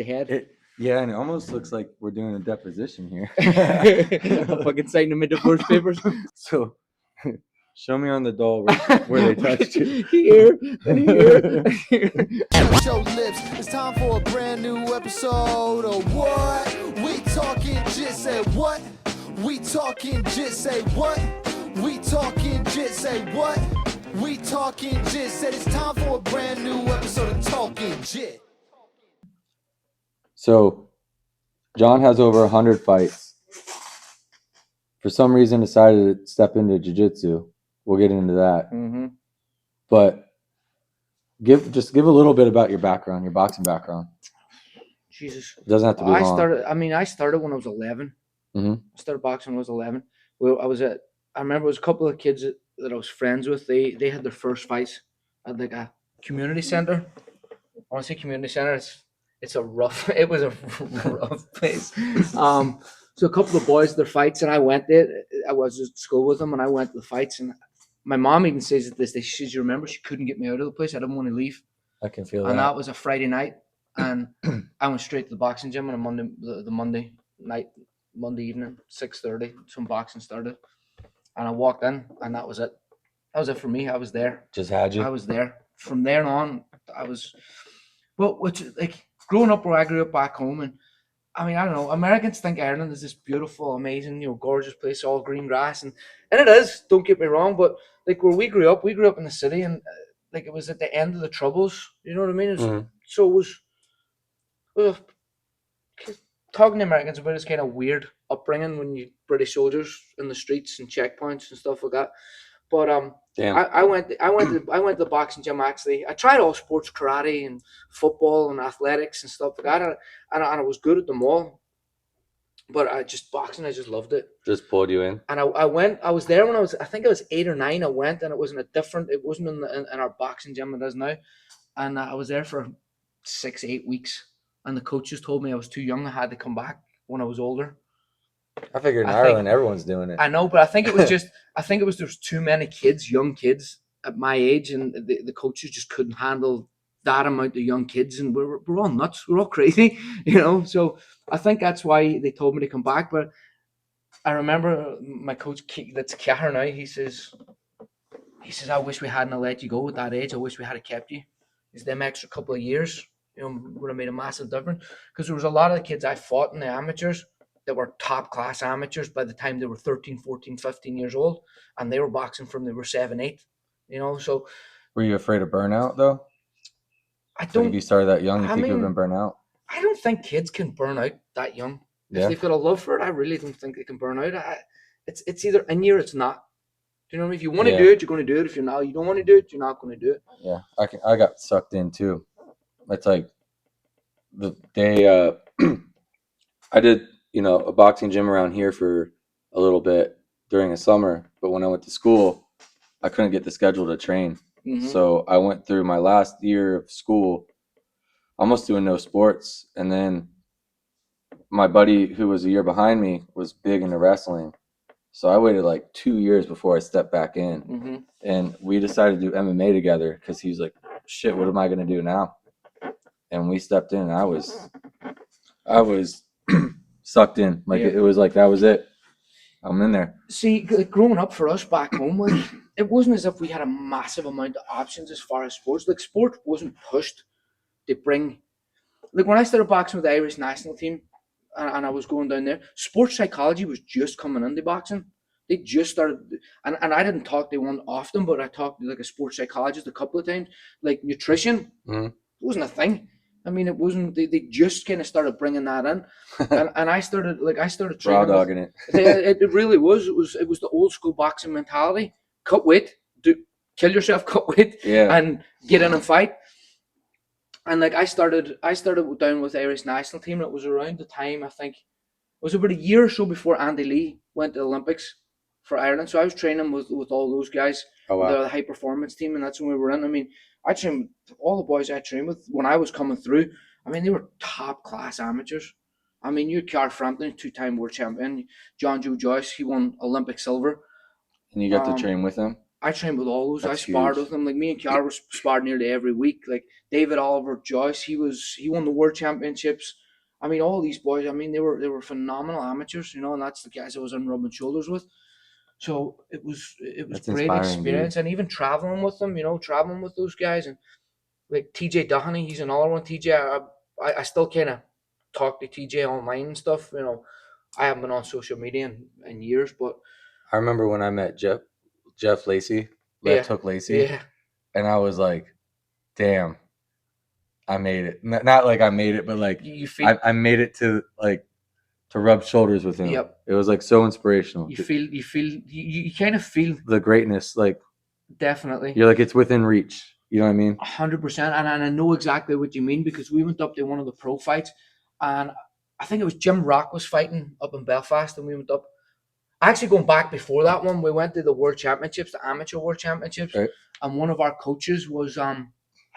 The head. Yeah, and it almost looks like we're doing a deposition here. I'm fucking signing them into divorce papers. So, show me on the doll where they touched you. Here, and here. Touch your lips. It's time for a brand new episode of What We Talking Jit. Say what? We talking jit. Say what? We talking jit. Say what? We talking jit. Said it's time for a brand new episode of Talking Jit. So, John has over 100 fights. For some reason, decided to step into jiu-jitsu. We'll get into that. Mm-hmm. But give a little bit about your background, your boxing background. Jesus. It doesn't have to be long. I started when I was 11. Mm-hmm. I started boxing when I was 11. Well, I remember it was a couple of kids that I was friends with. They had their first fights at like a community center. I want to say community center. It was a rough place. So a couple of boys, their fights, and I went there. I was at school with them, and I went to the fights. And my mom even says that this day, she says, "You remember, she couldn't get me out of the place. I didn't want to leave." I can feel And that. that was a Friday night, and I went straight to the boxing gym on a Monday night, Monday evening, 6:30. Some boxing started, and I walked in, and that was it. That was it for me. I was there. Just had you. I was there. From there on, I was. Well, which like growing up where I grew up back home, and I mean, I don't know. Americans think Ireland is this beautiful, amazing, gorgeous place, all green grass, and it is. Don't get me wrong, but like where we grew up in the city, and like it was at the end of the Troubles. You know what I mean? So it was. Well, talking to Americans about it's kind of weird upbringing when you British soldiers in the streets and checkpoints and stuff like that. But Damn. I went to the boxing gym actually. I tried all sports, karate and football and athletics and stuff like that, and I was good at them all. But I just loved it. Just pulled you in. And I was there when I think I was 8 or 9. I went, and it wasn't in our boxing gym it is now, and I was there for 6-8 weeks. And the coaches told me I was too young. I had to come back when I was older. I figured in Ireland everyone's doing it. I know, but I think it was there's too many kids, young kids at my age, and the coaches just couldn't handle that amount of young kids, and we're all nuts, we're all crazy, So I think that's why they told me to come back. But I remember my coach, that's Kiahar now. He says, I wish we hadn't let you go at that age. I wish we had kept you. It's them extra couple of years. Would have made a massive difference, because there was a lot of the kids I fought in the amateurs that were top class amateurs by the time they were 13, 14, 15 years old, and they were boxing from they were 7, 8, so. Were you afraid of burnout though? If you started that young, you think you would have been burnt out? I don't think kids can burn out that young. Yeah. If they've got a love for it, I really don't think they can burn out. It's either in you or it's not. Do you know what I mean? If you want to do it, you're going to do it. If you don't want to do it, you're not going to do it. Yeah, I got sucked in too. It's like I did, a boxing gym around here for a little bit during the summer, but when I went to school, I couldn't get the schedule to train. Mm-hmm. So I went through my last year of school almost doing no sports, and then my buddy who was a year behind me was big into wrestling. So I waited like 2 years before I stepped back in. Mm-hmm. And we decided to do MMA together because he's like, shit, what am I going to do now? And we stepped in, and I was sucked in. Like, it was like, that was it. I'm in there. See, growing up for us back home, it wasn't as if we had a massive amount of options as far as sports. Like, sport wasn't pushed to bring... Like, when I started boxing with the Irish national team, and I was going down there, sports psychology was just coming into boxing. They just started... And I didn't talk to one often, but I talked to, like, a sports psychologist a couple of times. Like, nutrition wasn't a thing. I mean, it wasn't. They just kind of started bringing that in, and I started training. Raw dogging it. It really was. It was the old school boxing mentality: cut weight, kill yourself, cut weight, and get in and fight. And like I started down with the Irish national team. It was around the time, I think it was about a year or so before Andy Lee went to the Olympics for Ireland. So I was training with all those guys. Oh, wow. The high performance team, and that's when we were in. I mean, I trained all the boys I trained with when I was coming through. I mean, they were top class amateurs. I mean, you Carl Frampton, 2-time world champion. John Joe Joyce, he won Olympic silver. And you got to train with him? I trained with all those. That's I sparred huge. with them. Like me and Kiara were sparred nearly every week. Like David Oliver Joyce, he won the world championships. I mean, all these boys. I mean, they were phenomenal amateurs, you know, and that's the guys I was on rubbing shoulders with. So it was That's great inspiring, experience, dude. and even traveling with them, you know, traveling with those guys, and like TJ Doheny, he's another one. TJ, I still kind of talk to TJ online and stuff. You know, I haven't been on social media in years, but I remember when I met Jeff Lacey, Left yeah, Hook Lacey, yeah, and I was like, damn, I made it. Not like I made it, but like you feel, I made it to like to rub shoulders with him. yep, It was like so inspirational. you kind of feel The greatness, like definitely you're like it's within reach. You know what I mean? 100%, and I know exactly what you mean because we went up to one of the pro fights, and I think it was Jim Rock was fighting up in Belfast, and we went up. Actually, going back before that one, we went to the World Championships, the Amateur World Championships, Right. and one of our coaches was I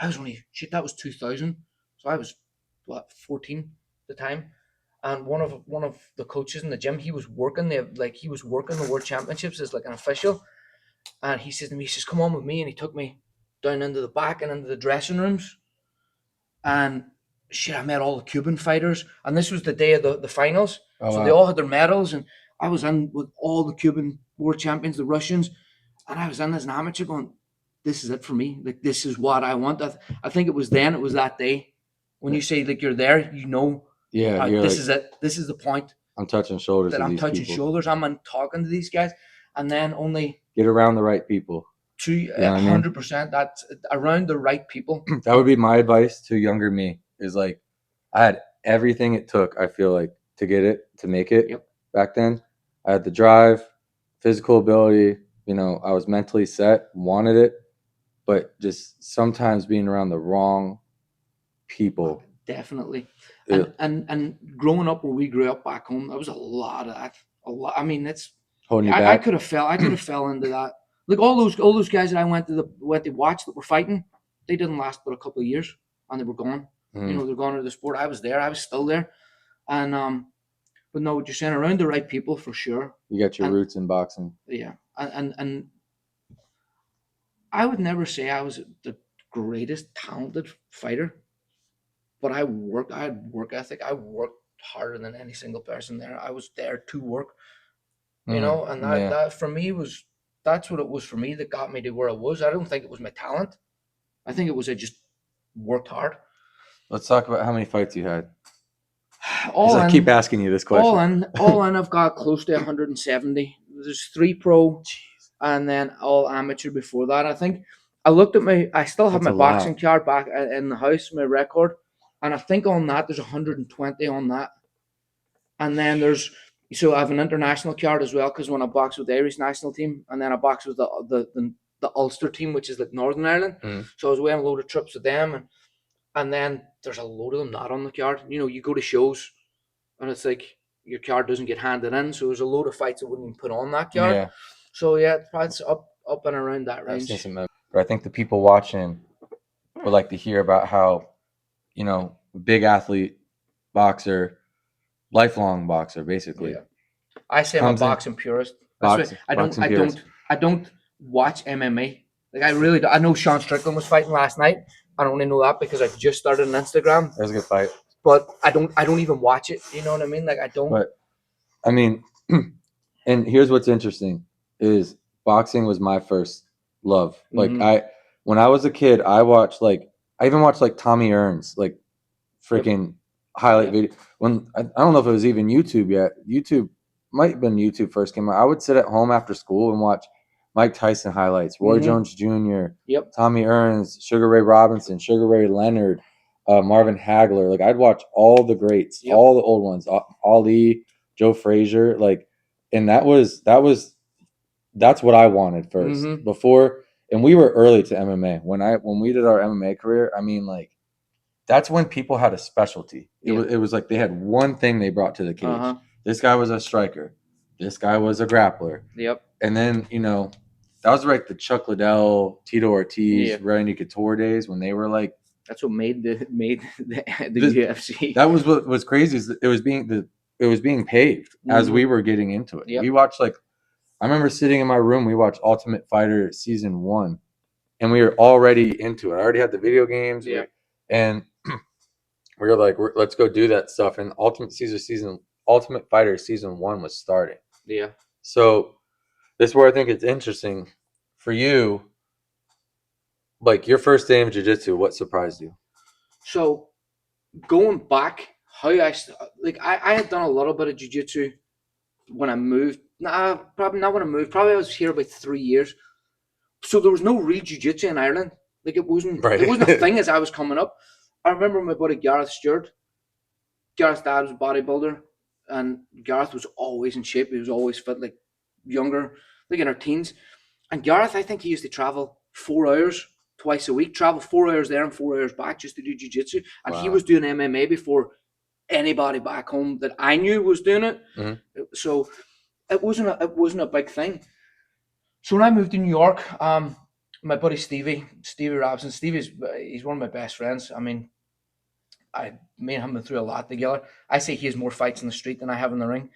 was only shit. That was 2000, so I was what 14 at the time, and one of the coaches in the gym, he was working the World Championships as like an official, and he says to me, he says, "Come on with me," and he took me down into the back and into the dressing rooms, and shit, I met all the Cuban fighters, and this was the day of the finals. Oh, So wow. they all had their medals, and I was in with all the Cuban world champions, the Russians, and I was in as an amateur going, this is it for me. Like, this is what I want. I think it was that day. When you say, like, you're there, you know, Yeah, you're this like is it. This is the point I'm touching shoulders that with I'm these touching people. shoulders. I'm in talking to these guys. And then only Get around the right people. two, You know what I mean? 100%, that's around the right people. That would be my advice to younger me. Is like I had everything it took. I feel like to make it. Yep. Back then, I had the drive, physical ability. You know, I was mentally set, wanted it, but just sometimes being around the wrong people. Definitely. It, And growing up where we grew up back home, there was a lot of that. A lot. I mean, it's holding you I back. could have fell into that. Like all those guys that I went to watch that were fighting, they didn't last but a couple of years and they were gone. You know, they're gone out of the sport. I was there, I was still there. And but no, what you're saying, around the right people for sure. You got your And roots in boxing. yeah. And I would never say I was the greatest talented fighter, but I had work ethic. I worked harder than any single person there. I was there to work, you know, and that, Yeah. that for me that's what it was for me that got me to where I was. I don't think it was my talent. I think it was I just worked hard. Let's talk about how many fights you had. All I in, keep asking you this question. all in, I've got close to 170. There's 3 pro, and then all amateur before that. I think I looked at I still have That's my a boxing lot. card back in the house, my record, and I think on that there's 120 on that. And then so I have an international card as well because when I box with the Irish national team, and then I box with the Ulster team, which is like Northern Ireland. So I was weighing a load of trips with them, and then there's a load of them not on the card. You know, you go to shows, and it's like your card doesn't get handed in, so there's a load of fights that wouldn't even put on that card. Yeah. So yeah, it's up and around that I've seen range. some, but I think the people watching would like to hear about how, you know, big athlete, boxer, lifelong boxer, basically. Yeah. I say I'm a Comes in- boxing purist. That's why boxing purist. I don't watch MMA. Like I really don't. I know Sean Strickland was fighting last night. I only know that because I just started on Instagram. That was a good fight. But I don't even watch it. You know what I mean? Like I don't. But I mean, and here's what's interesting is boxing was my first love. Like when I was a kid, I even watched like Tommy Earns, like freaking highlight video. When I don't know if it was even YouTube yet. YouTube might have been YouTube first came out. I would sit at home after school and watch Mike Tyson highlights, Roy Jones Jr., Tommy Earns, Sugar Ray Robinson, Sugar Ray Leonard, Marvin Hagler. Like I'd watch all the greats, all the old ones, Ali, Joe Frazier, like, and that's what I wanted first before. And we were early to MMA when we did our MMA career. I mean, like, that's when people had a specialty. It was like they had one thing they brought to the cage. This guy was a striker. This guy was a grappler. And then, you know, that was like the Chuck Liddell, Tito Ortiz, Randy Couture days when they were like. That's what made the UFC. That was what was crazy is that it was being paved as we were getting into it. We watched I remember sitting in my room. We watched Ultimate Fighter season 1, and we were already into it. I already had the video games, and we were like, let's go do that stuff. And Ultimate Fighter season 1 was starting. Yeah. So this is where I think it's interesting for you. Like your first day of jiu-jitsu, what surprised you? So going back, how I had done a little bit of jiu-jitsu when I moved. Nah, probably not when I moved. Probably I was here about 3 years. So there was no real jiu-jitsu in Ireland. Like it wasn't a thing as I was coming up. I remember my buddy Gareth Stewart. Gareth's dad was a bodybuilder, and Gareth was always in shape. He was always fit, like younger, like in our teens. And Gareth, I think he used to travel 4 hours twice a week, travel 4 hours there and 4 hours back just to do jiu-jitsu. And he was doing MMA before anybody back home that I knew was doing it. Mm-hmm. So it wasn't a big thing. So when I moved to New York, my buddy Stevie Robson, he's one of my best friends. I mean, me and him went through a lot together. I say he has more fights in the street than I have in the ring.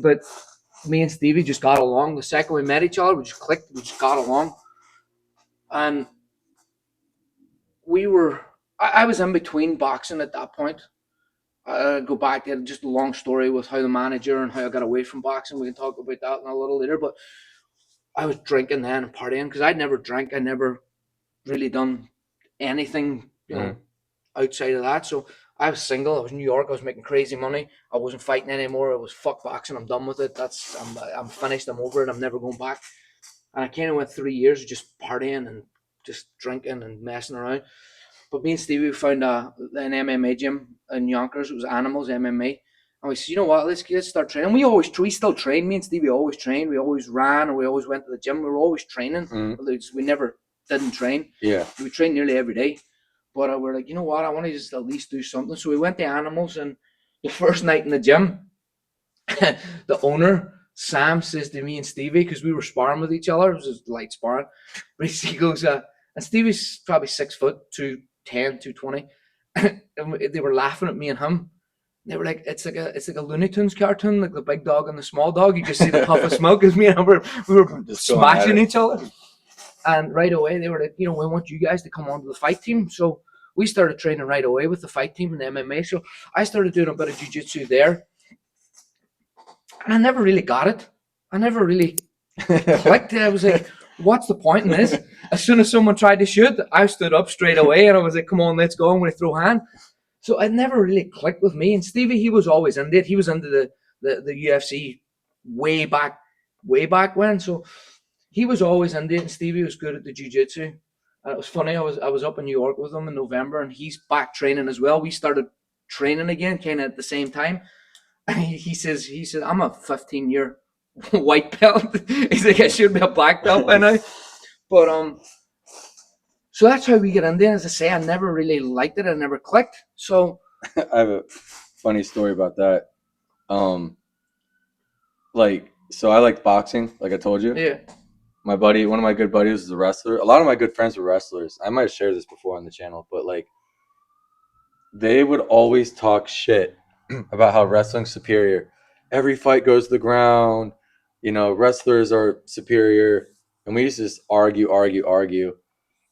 But me and Stevie just got along. The second we met each other, we just clicked. We just got along, and I was in between boxing at that point. Go back to just a long story with how the manager and how I got away from boxing. We can talk about that a little later. But I was drinking then and partying because I'd never drank. I never really done anything, outside of that. So I was single. I was in New York. I was making crazy money. I wasn't fighting anymore. It was fuck boxing. I'm done with it. I'm finished. I'm over it. I'm never going back. And I kind of went 3 years of just partying and just drinking and messing around. But me and Stevie found an MMA gym in Yonkers. It was Animals MMA. And we said, you know what, let's start training. We still train. Me and Stevie always trained. We always ran, or we always went to the gym. We were always training. Mm-hmm. We never didn't train. Yeah. We trained nearly every day. But we're like, you know what, I want to just at least do something. So we went to Animals, and the first night in the gym, the owner, Sam, says to me and Stevie, because we were sparring with each other, it was just light sparring, but he goes, and Stevie's probably 6 foot, 210, 220, and they were laughing at me and him. They were like, it's like a Looney Tunes cartoon, like the big dog and the small dog. You just see the puff of smoke, because me and him we were smashing each other. And right away, they were like, we want you guys to come on to the fight team. So we started training right away with the fight team in the MMA. So I started doing a bit of jiu-jitsu there. And I never really got it. I never really clicked. I was like, what's the point in this? As soon as someone tried to shoot, I stood up straight away and I was like, come on, let's go. I'm going to throw a hand. So it never really clicked with me. And Stevie, he was always into it. He was into the UFC way back when. So he was always into it, and Stevie was good at the jiu-jitsu. And it was funny, I was up in New York with him in November, and he's back training as well. We started training again kind of at the same time. And he says, I'm a 15-year white belt. He's like, I should be a black belt by now. But so that's how we get into it. As I say, I never really liked it. I never clicked. So I have a funny story about that. So I liked boxing, like I told you. Yeah. My buddy, one of my good buddies is a wrestler. A lot of my good friends were wrestlers. I might have shared this before on the channel, but like they would always talk shit about how wrestling's superior. Every fight goes to the ground. Wrestlers are superior. And we used to just argue.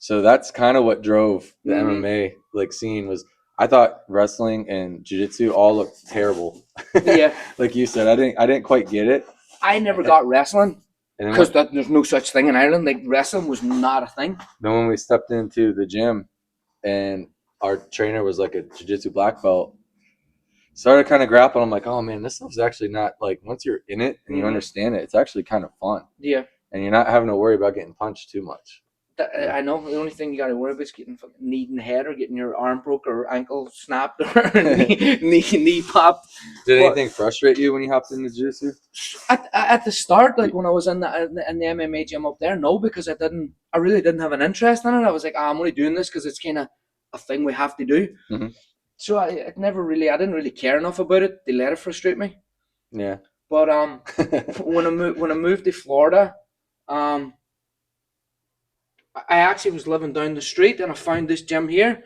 So that's kind of what drove the MMA scene. Was I thought wrestling and jiu-jitsu all looked terrible. Yeah. Like you said, I didn't quite get it. I never got wrestling. Because there's no such thing in Ireland. Like, wrestling was not a thing. Then when we stepped into the gym and our trainer was like a jiu-jitsu black belt, started kind of grappling. I'm like, oh man, this stuff's actually not, like, once you're in it and you understand it, it's actually kind of fun. Yeah. And you're not having to worry about getting punched too much. I know. The only thing you got to worry about is getting fucking kneed in the head, or getting your arm broke or ankle snapped or knee popped. Did anything frustrate you when you hopped into jiu-jitsu? At the start, like when I was in the MMA gym up there, no, because I really didn't have an interest in it. I was like, I'm only doing this because it's kind of a thing we have to do. Mm-hmm. So I didn't really care enough about it. They let it frustrate me. Yeah. But when I moved to Florida, I actually was living down the street, and I found this gym here.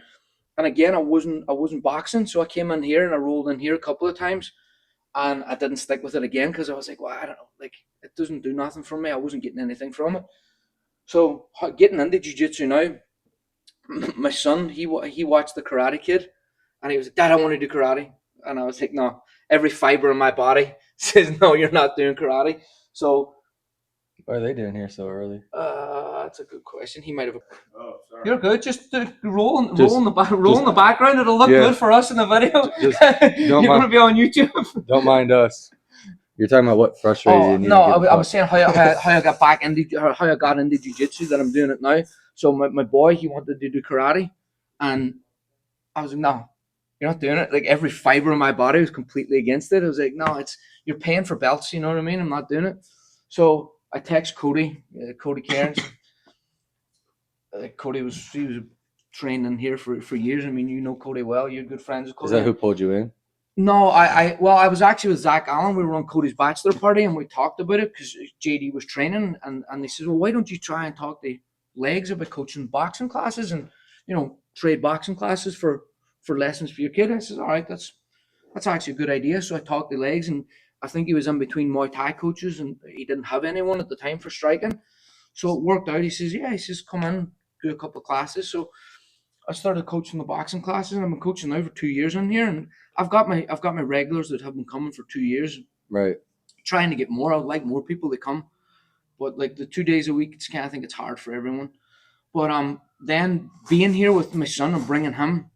And again, I wasn't boxing, so I came in here and I rolled in here a couple of times. and I didn't stick with it again because I was like, well, I don't know, like it doesn't do nothing for me. I wasn't getting anything from it. So getting into jiu-jitsu now, my son, he watched the Karate Kid, and he was like, Dad, I want to do karate. And I was like, no, every fiber in my body says, no, you're not doing karate. So What are they doing here so early? that's a good question. He might have. Oh, sorry. You're good. Just roll in Just- the background. It'll look Yeah. good for us in the video. Just You're going to be on YouTube. Don't mind us. You're talking about what frustrated you. Oh and you no, didn't get I was saying how I got back into how I got into jiu-jitsu, that I'm doing it now. So my boy, he wanted to do karate, and I was like, no, you're not doing it. Like every fiber of my body was completely against it. I was like, no, you're paying for belts. You know what I mean? I'm not doing it. So I text Cody Cairns. Cody was training here for years. I mean, you know Cody well. You're good friends with Cody. Is that who pulled you in? No, I was actually with Zach Allen. We were on Cody's bachelor party and we talked about it because JD was training, and they said, well, why don't you try and talk to Legs about coaching boxing classes and trade boxing classes for lessons for your kid? I said, all right, that's actually a good idea. So I talked to Legs, and I think he was in between Muay Thai coaches and he didn't have anyone at the time for striking. So it worked out. He says, come in, do a couple of classes. So I started coaching the boxing classes, and I've been coaching now for 2 years in here, and I've got my regulars that have been coming for 2 years. Right. Trying to get more. I would like more people to come, but like the 2 days a week, I think it's hard for everyone. But then being here with my son and bringing him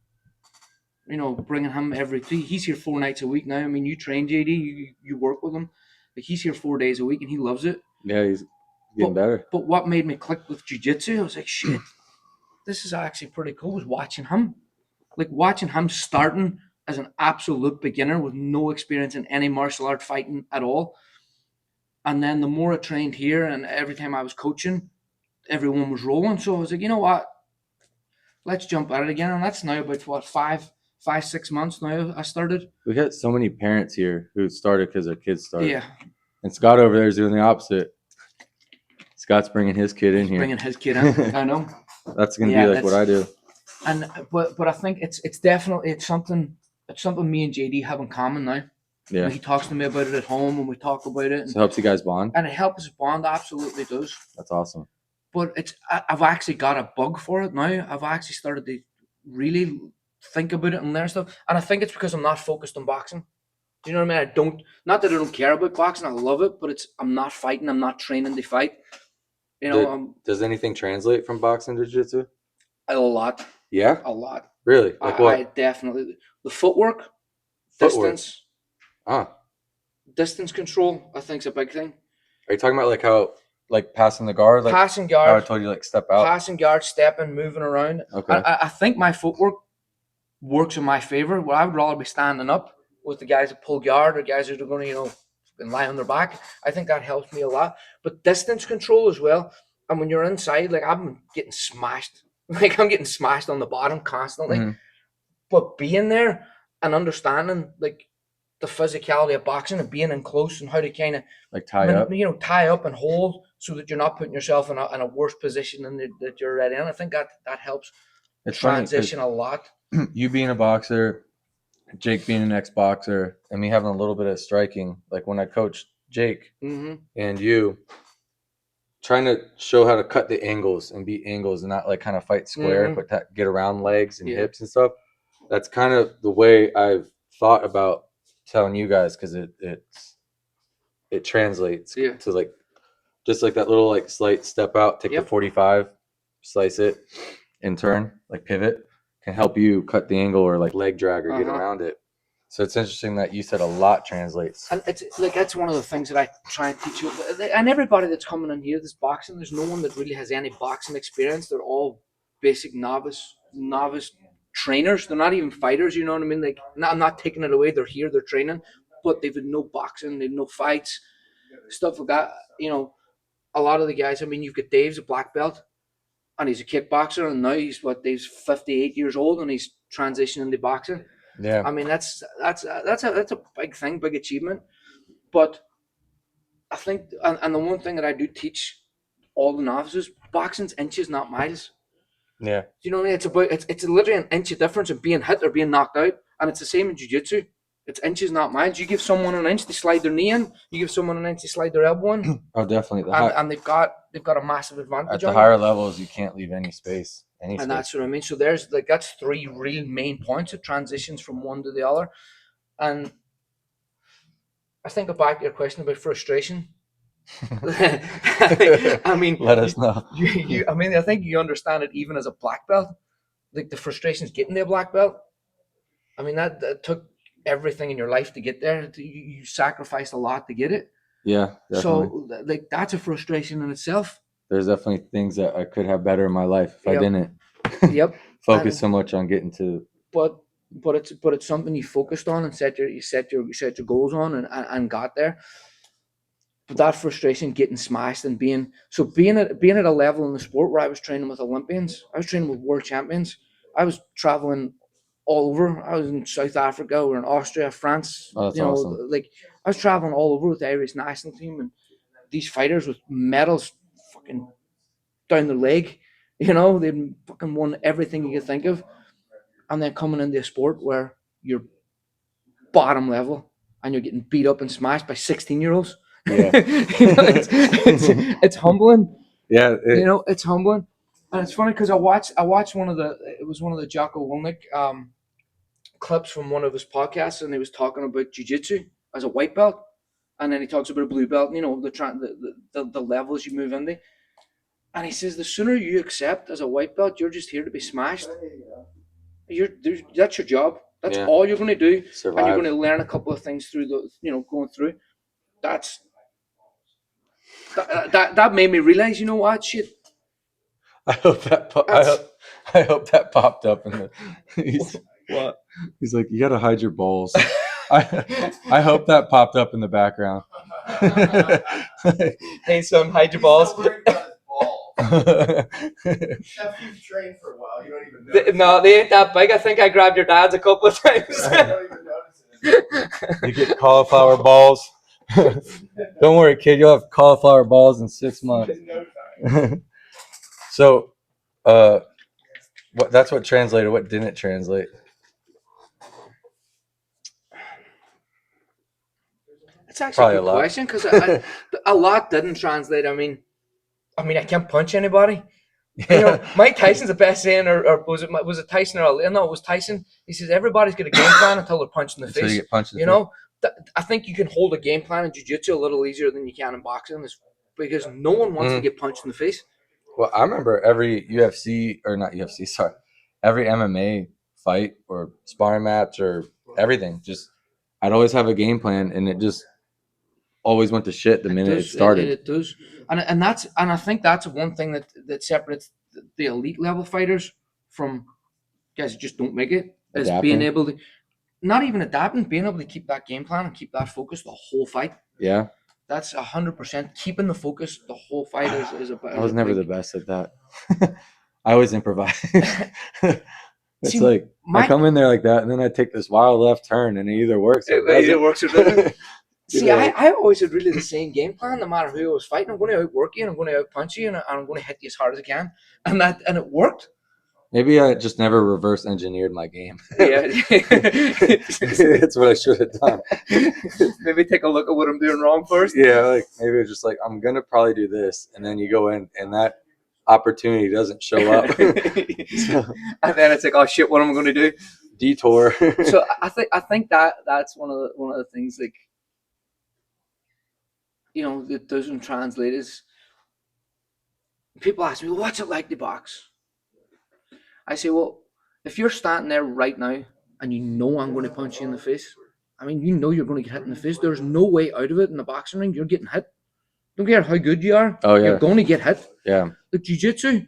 every day. He's here 4 nights a week now. I mean, you train JD, you work with him. Like he's here 4 days a week, and he loves it. Yeah, he's getting better. But what made me click with jiu-jitsu, I was like, shit, this is actually pretty cool, was watching him. Like watching him starting as an absolute beginner with no experience in any martial art fighting at all. And then the more I trained here and every time I was coaching, everyone was rolling. So I was like, you know what? Let's jump at it again. And that's now about 6 months now I started. We got so many parents here who started because their kids started. Yeah. And Scott over there is doing the opposite. Scott's bringing his kid in here. Bringing his kid in. I know. That's going to be like what I do. And but I think it's definitely something me and JD have in common now. Yeah. He talks to me about it at home and we talk about it. So it helps you guys bond? And it helps us bond, absolutely does. That's awesome. But I've actually got a bug for it now. I've actually started to really think about it and learn stuff. And I think it's because I'm not focused on boxing. Do you know what I mean? Not that I don't care about boxing, I love it, but I'm not fighting, I'm not training to fight. Does anything translate from boxing to jiu-jitsu? A lot. Yeah? A lot. Really? Like what? I definitely. The footwork. Distance. Distance control, I think, is a big thing. Are you talking about like how, like passing the guard? Like passing how I guard. told you, like step out? Passing guard, stepping, moving around. Okay. I think my footwork works in my favor. Well, I would rather be standing up with the guys that pull guard or guys that are going to, lie on their back. I think that helps me a lot. But distance control as well. And when you're inside, like I'm getting smashed. Like I'm getting smashed on the bottom constantly. Mm-hmm. But being there and understanding like the physicality of boxing and being in close and how to kind of like tie up and hold so that you're not putting yourself in a worse position than that you're already in. I think that helps transition a lot. You being a boxer, Jake being an ex-boxer, and me having a little bit of striking, like when I coached Jake and you, trying to show how to cut the angles and beat angles and not like kind of fight square, but get around legs and hips and stuff. That's kind of the way I've thought about telling you guys, because it translates to like just like that little like slight step out, take the 45, slice it, and turn, like pivot, can help you cut the angle or like leg drag or get around it. So it's interesting that you said a lot translates. And it's like that's one of the things that I try and teach you. And everybody that's coming in here, this boxing, there's no one that really has any boxing experience. They're all basic novice trainers. They're not even fighters, you know what I mean? Like, I'm not taking it away. They're here, they're training, but they've no boxing, they've no fights, stuff like that. A lot of the guys, I mean, you've got Dave's a black belt, and he's a kickboxer, and now Dave's 58 years old, and he's transitioning to boxing. Yeah, I mean that's a big thing, big achievement. But I think, and the one thing that I do teach all the novices, boxing's inches, not miles. Yeah. Do you know what I mean? It's literally an inch of difference in being hit or being knocked out, and it's the same in jiu-jitsu. It's inches, not miles. You give someone an inch, they slide their knee in. You give someone an inch, they slide their elbow in. Oh, definitely. And they've got a massive advantage at the on higher you. levels, you can't leave any space. And that's what I mean. So there's like that's 3 real main points of transitions from one to the other. And I think back to your question about frustration. I mean, let us know. I mean, I think you understand it even as a black belt. Like the frustrations getting to a black belt. I mean, that took everything in your life to get there. You sacrificed a lot to get it. Yeah, definitely. So, like, that's a frustration in itself. There's definitely things that I could have better in my life if I didn't Yep. focus so much on getting to. But it's something you focused on and set your goals on and got there. But that frustration, getting smashed and being at a level in the sport where I was training with Olympians, I was training with world champions, I was traveling all over. I was in South Africa, or in Austria, France. Oh, that's awesome. Like I was traveling all over with the Irish national team, and these fighters with medals fucking down their leg. They'd fucking won everything you could think of, and then coming into a sport where you're bottom level and you're getting beat up and smashed by 16-year-olds. Yeah. It's humbling. Yeah, It's humbling, and it's funny because I watched one of the Jocko Willink clips from one of his podcasts, and he was talking about jiu-jitsu as a white belt, and then he talks about a blue belt. The levels you move into, and he says the sooner you accept as a white belt, you're just here to be smashed. That's your job. That's all you're going to do. Survive. And you're going to learn a couple of things through going through. That made me realize, you know what, shit. I hope that popped up in the. What? He's like, you got to hide your balls. I hope that popped up in the background. Hey, son, hide your balls. After you've trained for a while, you don't even know. No, they ain't that big. I think I grabbed your dad's a couple of times. I don't even notice it. You get cauliflower balls. Don't worry, kid. You'll have cauliflower balls in 6 months. In no time. So, that's what translated. What didn't translate? It's actually Probably a a good lot. question because a lot didn't translate. I mean, I can't punch anybody. Mike Tyson's the best saying, or was it Tyson or no? It was Tyson. He says everybody's got a game plan until they're punched in the Until face. you get punched in the face. I think you can hold a game plan in jiu-jitsu a little easier than you can in boxing, because no one wants to get punched in the face. Well, I remember every UFC, or not UFC, sorry, every MMA fight or sparring match or everything, just I'd always have a game plan, and it just always went to shit the minute it started. It does, and I think that's one thing that separates the elite level fighters from guys who just don't make it, is being able to not even adapting, being able to keep that game plan and keep that focus the whole fight. Yeah. That's 100%. Keeping the focus the whole fight is about. I was never the best at that. I always improvise. It's I come in there like that, and then I take this wild left turn, and it either works or it either works or doesn't. See, know. I always had really the same game plan, no matter who I was fighting. I'm going to outwork you, and I'm going to outpunch you, and I'm going to hit you as hard as I can, and it worked. Maybe I just never reverse engineered my game. Yeah. That's what I should have done. Maybe take a look at what I'm doing wrong first. Yeah, maybe it's just I'm going to probably do this, and then you go in, and that opportunity doesn't show up. And then it's like, oh shit, what am I going to do? Detour. So I think that's one of the things, like, that doesn't translate is, people ask me, well, what's it like to box? I say, well, if you're standing there right now and you know I'm going to punch you in the face, I mean, you're going to get hit in the face. There's no way out of it in the boxing ring. You're getting hit. Don't care how good you are. Oh, yeah. You're going to get hit. Yeah. Like jiu-jitsu,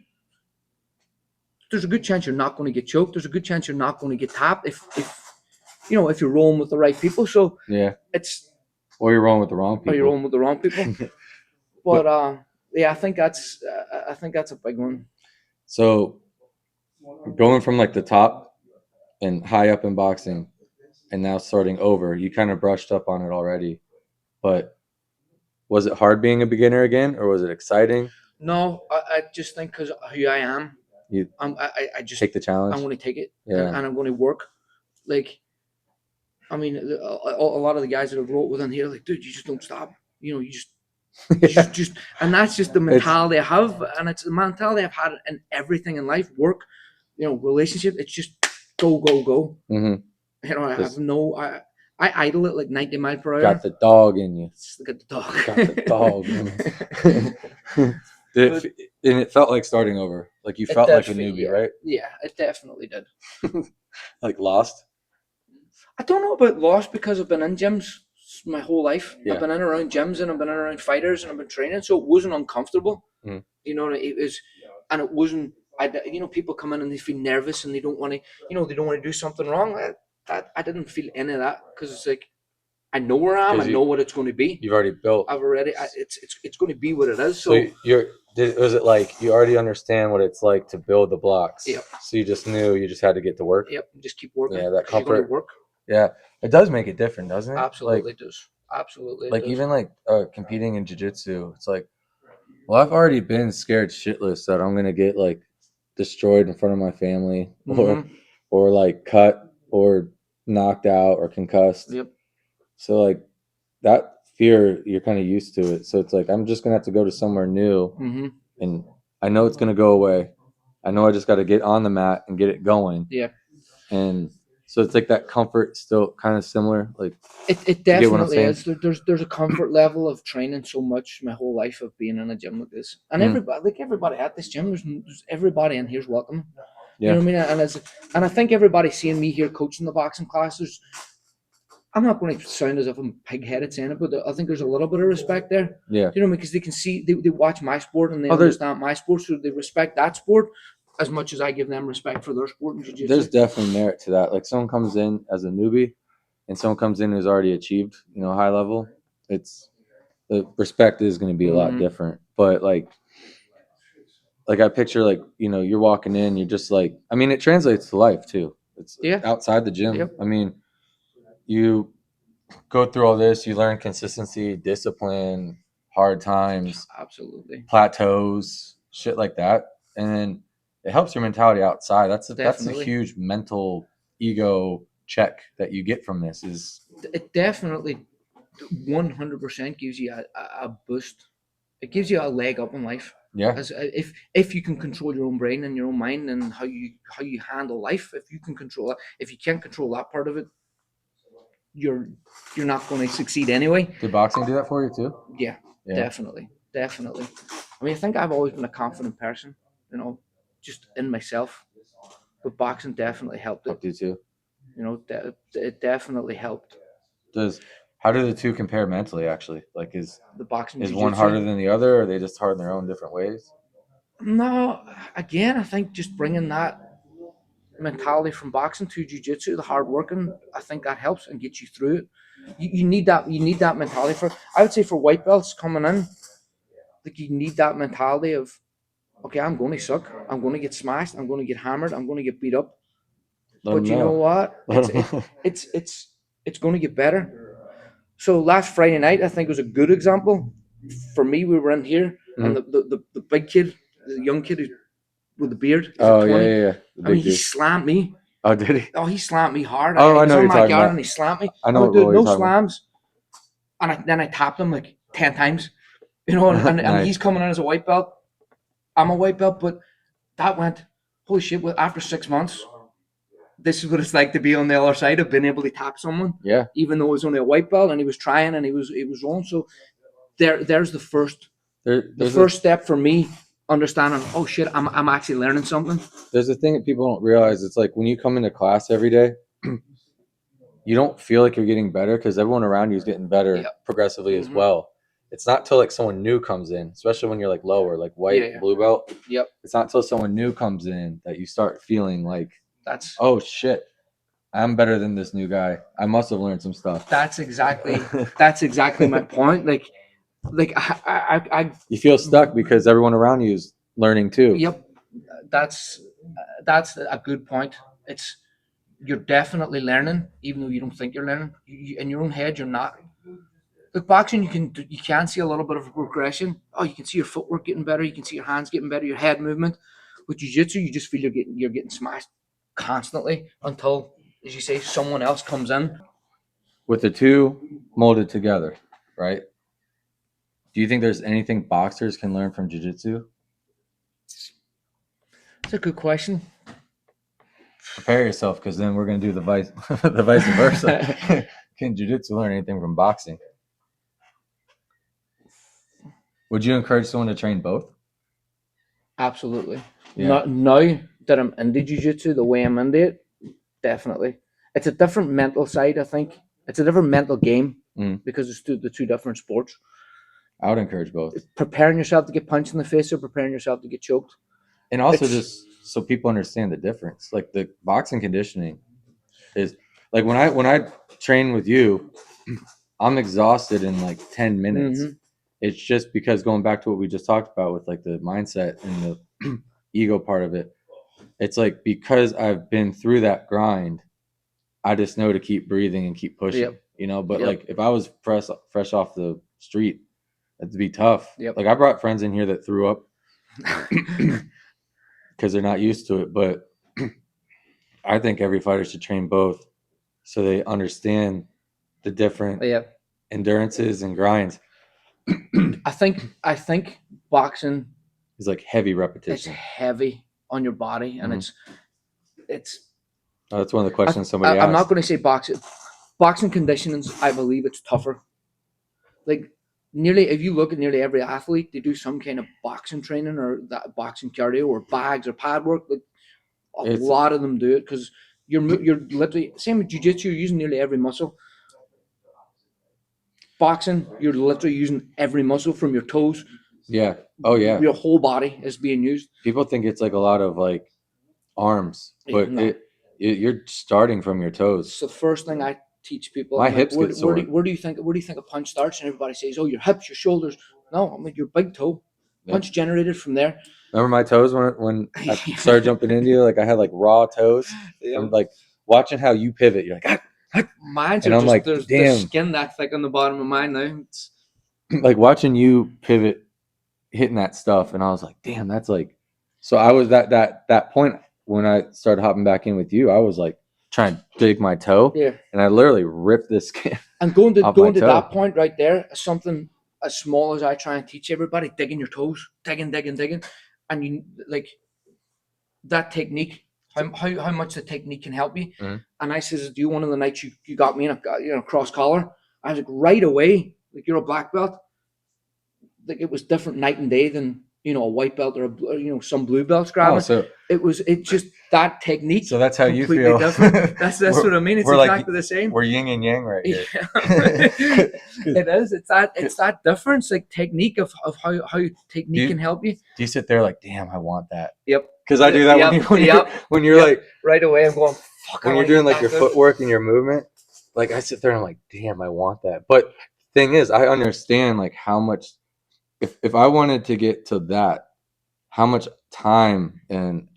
there's a good chance you're not going to get choked. There's a good chance you're not going to get tapped if you're rolling with the right people. So yeah, or you're rolling with the wrong people. Or you're rolling with the wrong people. But I think that's a big one. So going from the top and high up in boxing, and now starting over, you kind of brushed up on it already. But was it hard being a beginner again, or was it exciting? No, I just think because who I am, I just take the challenge. I'm going to take it, yeah, and I'm going to work. Like, I mean, a lot of the guys that have wrote within here, like, dude, you just don't stop. You just, and that's just the mentality I have, and it's the mentality I've had in everything in life, work, relationship. It's just go, go, go. Mm-hmm. I have I idle it like 90 miles per hour. Got the dog in you. Got the dog. Got the dog in you. And it felt like starting over. Like you felt like a newbie, right? Yeah, it definitely did. Like lost? I don't know about lost because I've been in gyms my whole life. Yeah. I've been in around gyms and I've been in around fighters and I've been training, so it wasn't uncomfortable. Mm. It was, and it wasn't. People come in and they feel nervous and they don't want to. They don't want to do something wrong. I didn't feel any of that because it's like I know where I am. I know what it's going to be. You've already built. It's going to be what it is. So was it like you already understand what it's like to build the blocks? Yep. So you just knew you just had to get to work. Yep. Just keep working. Yeah, that comfort. You're going to work. Yeah, it does make it different, doesn't it? Absolutely, it does. Absolutely. Like even like competing in jiu-jitsu, it's like, well, I've already been scared shitless that I'm gonna get like destroyed in front of my family, or like cut or knocked out or concussed. Yep. So like that fear, you're kind of used to it. So it's like I'm just gonna have to go to somewhere new, and I know it's gonna go away. I know I just got to get on the mat and get it going. Yeah. And so it's like that comfort still kind of similar. Like it definitely is. There's a comfort level of training so much my whole life of being in a gym like this, and everybody at this gym, there's everybody in here's welcome. Yeah. You know what I mean? And I think everybody seeing me here coaching the boxing classes, I'm not going to sound as if I'm pig-headed saying it, but I think there's a little bit of respect there. Yeah. You know what I mean? Because they can see, they watch my sport and they understand my sport, so they respect that sport as much as I give them respect for their sport and jiu-jitsu. There's definitely merit to that. Like someone comes in as a newbie and someone comes in who's already achieved, high level. It's the respect is going to be a lot different. But like I picture like, you're walking in, you're just like, I mean, it translates to life too. It's outside the gym. Yep. I mean, you go through all this, you learn consistency, discipline, hard times, absolutely, plateaus, shit like that. And then it helps your mentality outside. That's a huge mental ego check that you get from this. It definitely 100% gives you a boost. It gives you a leg up in life. Yeah. As if you can control your own brain and your own mind and how you handle life, if you can control it, if you can't control that part of it, you're not going to succeed anyway. Did boxing do that for you too? Yeah. Definitely. I mean, I think I've always been a confident person, just in myself. But boxing definitely helped it. Helped you too. It definitely helped. How do the two compare mentally? Actually, like is the boxing is jiu-jitsu one harder than the other, or are they just hard in their own different ways? No, again, I think just bringing that mentality from boxing to jiu-jitsu, the hard working, I think that helps and gets you through it. You need that. You need that mentality I would say for white belts coming in, like you need that mentality of, okay, I'm going to suck. I'm going to get smashed. I'm going to get hammered. I'm going to get beat up. But you know what? It's going to get better. So last Friday night, I think was a good example. For me, we were in here, and the big kid, the young kid with the beard. Oh, yeah. I mean, he slammed me. Oh, did he? Oh, he slammed me hard. Oh, I know you're talking about. And he slammed me. I know. Dude, no slams. And then I tapped him like 10 times. And he's coming in as a white belt. I'm a white belt, but that went, holy shit, after 6 months, this is what it's like to be on the other side of being able to tap someone. Yeah. Even though it was only a white belt and he was trying and he was wrong. So there's the first step for me understanding, oh shit, I'm actually learning something. There's a thing that people don't realize. It's like when you come into class every day, you don't feel like you're getting better because everyone around you is getting better progressively as well. It's not till like someone new comes in, especially when you're like lower, like white, blue belt. Yep. It's not till someone new comes in that you start feeling like, oh shit, I'm better than this new guy. I must have learned some stuff. That's exactly my point. Like I you feel stuck because everyone around you is learning too. Yep. That's a good point. You're definitely learning, even though you don't think you're learning. In your own head, you're not. Like boxing, you can see a little bit of a progression. Oh, you can see your footwork getting better. You can see your hands getting better, your head movement. With jiu-jitsu, you just feel you're getting smashed constantly until, as you say, someone else comes in. with the two molded together, right? Do you think there's anything boxers can learn from jiu-jitsu? It's a good question. Prepare yourself, because then we're gonna do the vice the vice versa. Can jiu-jitsu learn anything from boxing? Would you encourage someone to train both? Absolutely. Yeah. Now that I'm into jiu-jitsu the way I'm into it, definitely. It's a different mental side, I think. It's a different mental game because it's the two different sports. I would encourage both. Preparing yourself to get punched in the face or preparing yourself to get choked. And also just so people understand the difference. Like the boxing conditioning is like when I train with you, I'm exhausted in like 10 minutes. Mm-hmm. It's just because going back to what we just talked about with like the mindset and the ego part of it, it's like because I've been through that grind, I just know to keep breathing and keep pushing, Yep. you know. But Yep. like if I was fresh off the street, it'd be tough. Yep. Like I brought friends in here that threw up because they're not used to it. But I think every fighter should train both so they understand the different endurances and grinds. I think boxing is like heavy repetition. It's heavy on your body, and it's. Oh, that's one of the questions somebody asked. I'm not going to say boxing conditioning. I believe it's tougher. Like if you look at nearly every athlete, they do some kind of boxing training or that boxing cardio or bags or pad work. Like a lot of them do it because you're literally same with jiu-jitsu. You're using nearly every muscle. Boxing, you're literally using every muscle from your toes. Yeah. Oh yeah. Your whole body is being used. People think it's like a lot of like arms, but you're starting from your toes. It's the first thing I teach people. My hips get sore. Where do you think a punch starts? And everybody says, "Oh, your hips, your shoulders." No, I mean your big toe. Punch generated from there. Remember my toes when I started jumping into you? Like I had like raw toes. I'm like watching how you pivot. You're like, mine's and I'm like, there's skin that thick on the bottom of mine now. It's like watching you pivot, hitting that stuff, and I was like, damn, that's like. So I was that point when I started hopping back in with you. I was like trying to dig my toe, and I literally ripped the skin. And going to that point right there, something as small as I try and teach everybody, digging your toes, digging, and you like that technique. How much the technique can help you. And I says, do you one of the nights you got me in a cross collar? I was like, right away, like you're a black belt. Like it was different night and day than a white belt or some blue belts grabbing. So it just that technique. So that's how you feel. Different. That's what I mean. It's exactly the same. We're yin and yang right here. It is. It's that difference, like technique of how technique can help you. Do you sit there like, damn, I want that? Yep. Because I do that when you're like right away. I'm going. Fuck. When you're doing like your footwork and your movement, like I sit there and I'm like, damn, I want that. But thing is, I understand like how much. If I wanted to get to that, how much time and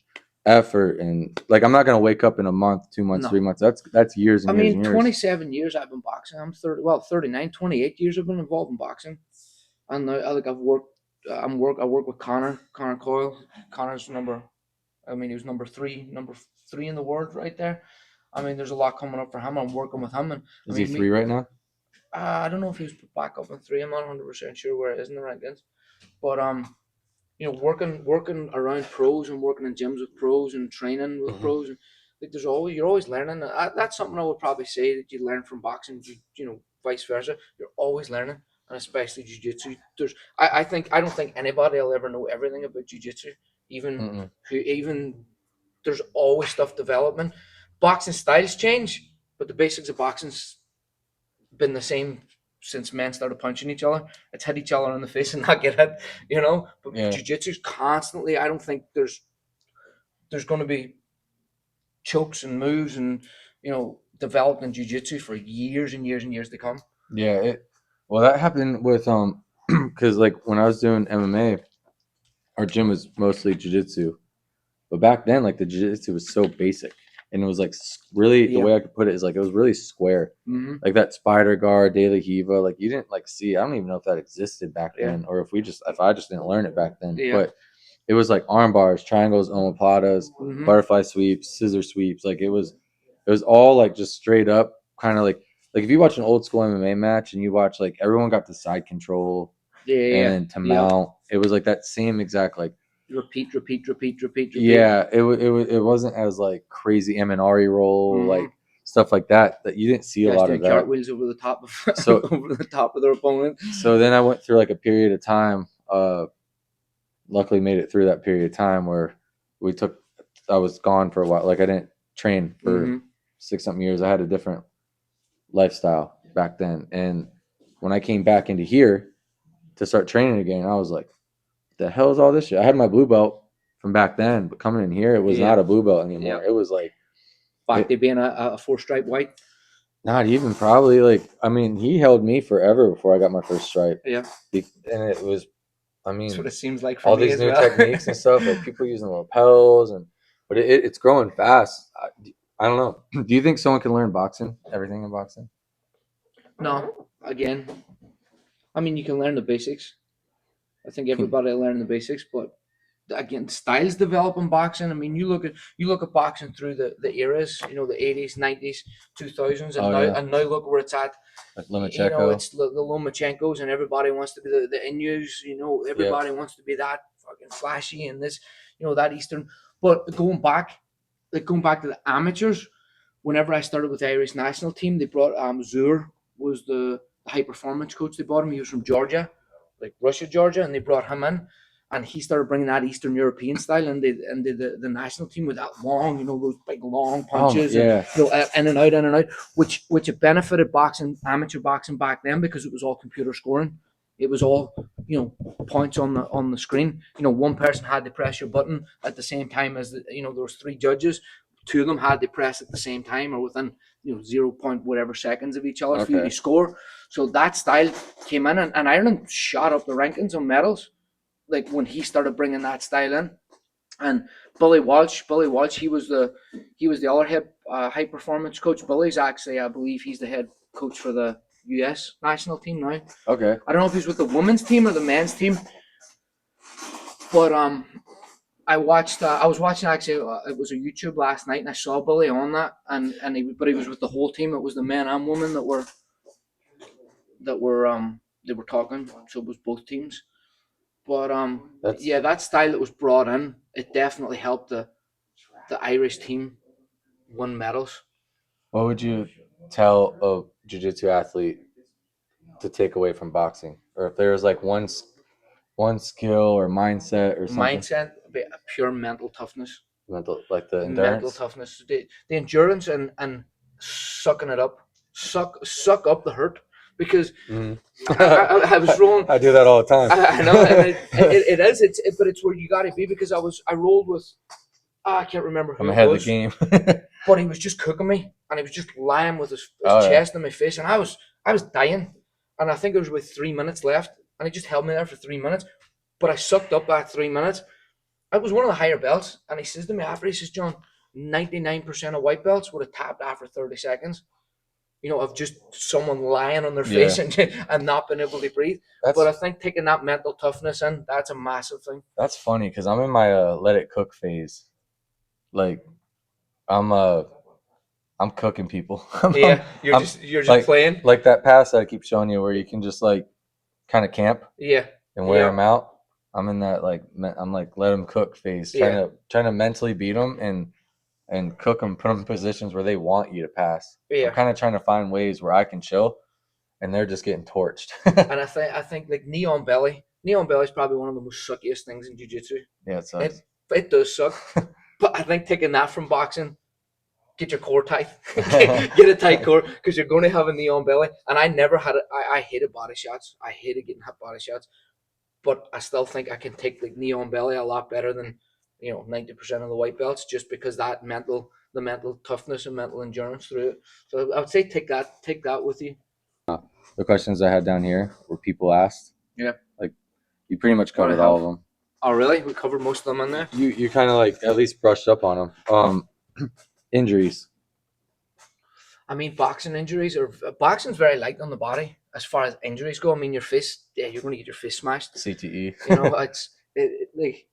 effort and like I'm not gonna wake up in a month, 2 months, 3 months. That's years and years and years. 27 years I've been boxing. I'm 39, 28 years I've been involved in boxing. And I've worked. I work with Connor Coyle. Connor's he was number three in the world right there. I mean, there's a lot coming up for him. I'm working with him. And is he 3 right now? I don't know if he's back up in 3. I'm not 100% sure where it is in the rankings. But working around pros and working in gyms with pros and training with pros, and like you're always learning. That's something I would probably say that you learn from boxing. Vice versa. You're always learning, and especially jiu-jitsu. I don't think anybody will ever know everything about jiu-jitsu. Even there's always stuff developing. Boxing styles change, but the basics of boxing's been the same since men started punching each other. It's hit each other in the face and not get hit, But jiu-jitsu's constantly. I don't think there's going to be chokes and moves and developed in jiu-jitsu for years and years and years to come. Yeah, well that happened with because like when I was doing MMA, our gym was mostly jiu-jitsu, but back then like the jiu-jitsu was so basic. And it was like really the way I could put it is like it was really square, like that spider guard, De La Hiva. Like you didn't like see. I don't even know if that existed back then, or if I just didn't learn it back then. Yeah. But it was like arm bars, triangles, omoplatas, butterfly sweeps, scissor sweeps. Like it was all like just straight up, kind of like like if you watch an old school MMA match and you watch like everyone got the side control and to mount, it was like that same exact like repeat. Yeah, it wasn't as like crazy Minari roll like stuff like that you didn't see a lot of that. Cartwheels over the top of over the top of their opponent. So then I went through like a period of time. Luckily made it through that period of time where I was gone for a while. Like I didn't train for 6-something years. I had a different lifestyle back then. And when I came back into here to start training again, I was like, the hell is all this shit? I had my blue belt from back then, but coming in here, it was not a blue belt anymore. It was like being a 4-stripe white. Not even probably like, I mean, he held me forever before I got my first stripe. Yeah. And it was, I mean, that's what it seems like for all me these as new well. techniques and stuff, like people using lapels, but it's growing fast. I don't know. Do you think someone can learn boxing? Everything in boxing? No. Again, I mean, you can learn the basics. I think everybody will learn the basics, but again, styles develop in boxing. I mean, you look at boxing through the eras, the 80s, 90s, 2000s, and now look where it's at. Like Lomachenko. It's the Lomachenkos, and everybody wants to be the Inus. Everybody wants to be that fucking flashy and this, that Eastern. But going back to the amateurs, whenever I started with the Irish national team, they brought Zur was the high performance coach. They brought him. He was from Georgia, like Russia, Georgia, and they brought him in. And he started bringing that Eastern European style, and the national team with that long, those big long punches, and in and out, which it benefited amateur boxing back then because it was all computer scoring. It was all points on the screen. One person had to press your button at the same time as there was 3 judges. 2 of them had to press at the same time or within 0 point whatever seconds of each other for you to score. So that style came in, and Ireland shot up the rankings on medals. Like when he started bringing that style in, and Billy Walsh, he was the other head high performance coach. Billy's actually, I believe, he's the head coach for the U.S. national team now. Okay. I don't know if he's with the women's team or the men's team, but I was watching actually. It was a YouTube last night, and I saw Billy on that, and he was with the whole team. It was the men and women that were they were talking. So it was both teams. But that style that was brought in, it definitely helped the Irish team win medals. What would you tell a jiu-jitsu athlete to take away from boxing? Or if there was like one skill or mindset or something? Mindset, pure mental toughness. Like the endurance? Mental toughness. The endurance and sucking it up. Suck up the hurt. Because I was rolling. I do that all the time. I know, and it is. But it's where you got to be because I rolled with. I can't remember who I'm it ahead was. of the game. But he was just cooking me, and he was just lying with his chest in my face, and I was dying, and I think there was about 3 minutes left, and he just held me there for 3 minutes, but I sucked up that 3 minutes. It was one of the higher belts, and he says to me after, he says, John, 99% of white belts would have tapped after 30 seconds. Of just someone lying on their face and not being able to breathe. But I think taking that mental toughness in, that's a massive thing. That's funny because I'm in my let it cook phase. Like, I'm cooking people. You're just playing. Like that pass that I keep showing you where you can just like kind of camp and wear them out. I'm in that I'm like let them cook phase, trying to mentally beat them and cook them, put them in positions where they want you to pass. I'm kind of trying to find ways where I can chill, and they're just getting torched. And I think like neon belly is probably one of the most suckiest things in jiu-jitsu. Yeah, it sucks. It does suck. But I think taking that from boxing, get your core tight, get a tight core, because you're going to have a neon belly. And I never had it. I hated body shots. I hated getting hit body shots. But I still think I can take the neon belly a lot better than 90% of the white belts, just because the mental toughness and mental endurance through it. So I would say take that with you. The questions I had down here were people asked. Yeah. Like you pretty much covered all of them. Oh really? We covered most of them in there. You kind of like at least brushed up on them. Injuries. I mean, boxing's very light on the body as far as injuries go. I mean, your fist, you're going to get your fist smashed. CTE. Like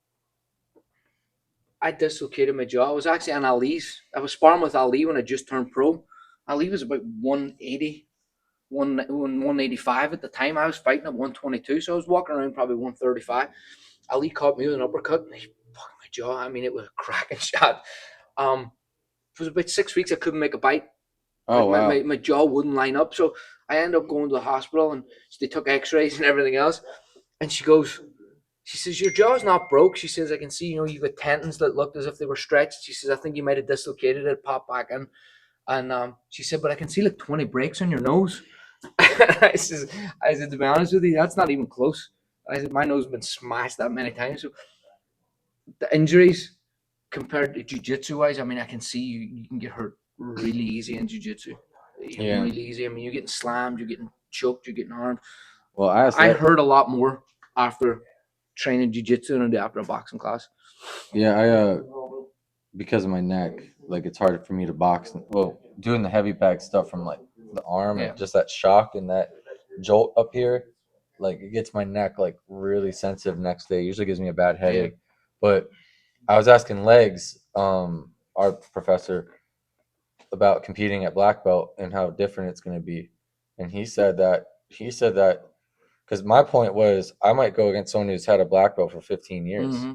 I dislocated my jaw. I was actually on Ali's. I was sparring with Ali when I just turned pro. Ali was about 180, 185 at the time. I was fighting at 122, so I was walking around probably 135. Ali caught me with an uppercut, and he fucked my jaw. I mean, it was a cracking shot. It was about 6 weeks. I couldn't make a bite. Oh, wow. My jaw wouldn't line up, so I ended up going to the hospital, and they took X-rays and everything else. And she says, your jaw's not broke. She says, I can see, you've got tendons that looked as if they were stretched. She says, I think you might have dislocated it, popped back in. And she said, but I can see like 20 breaks on your nose. I said, to be honest with you, that's not even close. I said, my nose has been smashed that many times. So the injuries compared to jiu-jitsu wise, I mean, I can see you can get hurt really easy in jiu-jitsu. Yeah. Really easy. I mean, you're getting slammed, you're getting choked, you're getting armed. Well, I heard a lot more after training jiu-jitsu than I did after a boxing class. Yeah, because of my neck, like it's hard for me to box. Well, doing the heavy bag stuff from like the arm Yeah. and just that shock and that jolt up here, like it gets my neck like really sensitive next day. It usually gives me a bad headache. But I was asking Legs, our professor, about competing at black belt and how different it's going to be, and he said that because my point was I might go against someone who's had a black belt for 15 years, Mm-hmm.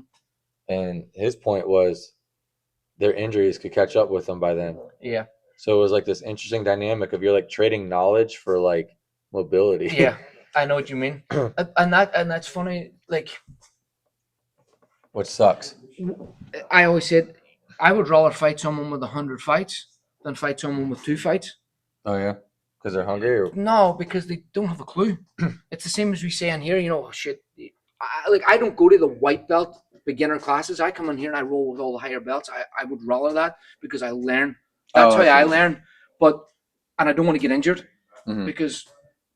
and his point was their injuries could catch up with them by then. Yeah. So it was like this interesting dynamic of you're like trading knowledge for like mobility. Yeah, I know what you mean. and that's funny. Like, Which sucks. I always said, I would rather fight someone with 100 fights than fight someone with 2 fights. Oh yeah, because they're hungry. Or... No, because they don't have a clue. It's the same as we say in here. Oh shit. I don't go to the white belt beginner classes. I come in here and I roll with all the higher belts. I would rather that because I learn. That's how I learn. And I don't want to get injured because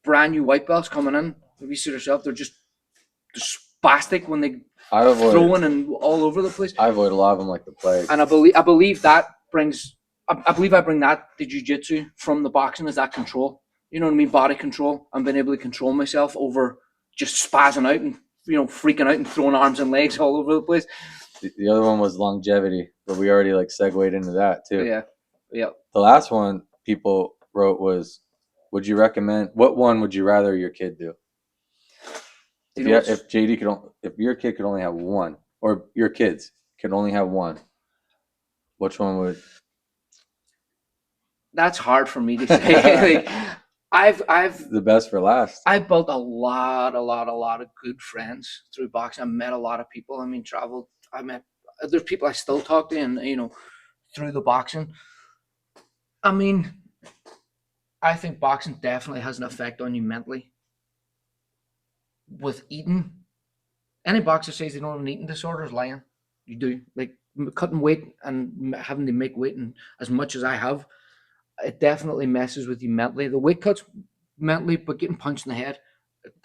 brand new white belts coming in. If you see yourself, they're spastic when they throwing and all over the place. I avoid a lot of them like the plague. And I believe that brings. I believe I bring that to jiu-jitsu from the boxing is that control. You know what I mean? Body control. I'm being able to control myself over just spazzing out and freaking out and throwing arms and legs all over the place. The other one was longevity, but we already like segued into that too. Yeah. The last one people wrote was, would you recommend? What one would you rather your kid do? If your kid could only have one, or your kids could only have one, which one would? That's hard for me to say. Like, I've the best for last. I've built a lot of good friends through boxing. I met a lot of people. I mean, traveled. There's people I still talk to, and through the boxing. I mean, I think boxing definitely has an effect on you mentally. With eating, any boxer says they don't have an eating disorder is lying. You do. Like cutting weight and having to make weight, and as much as I have, it definitely messes with you mentally. The weight cuts mentally, but getting punched in the head,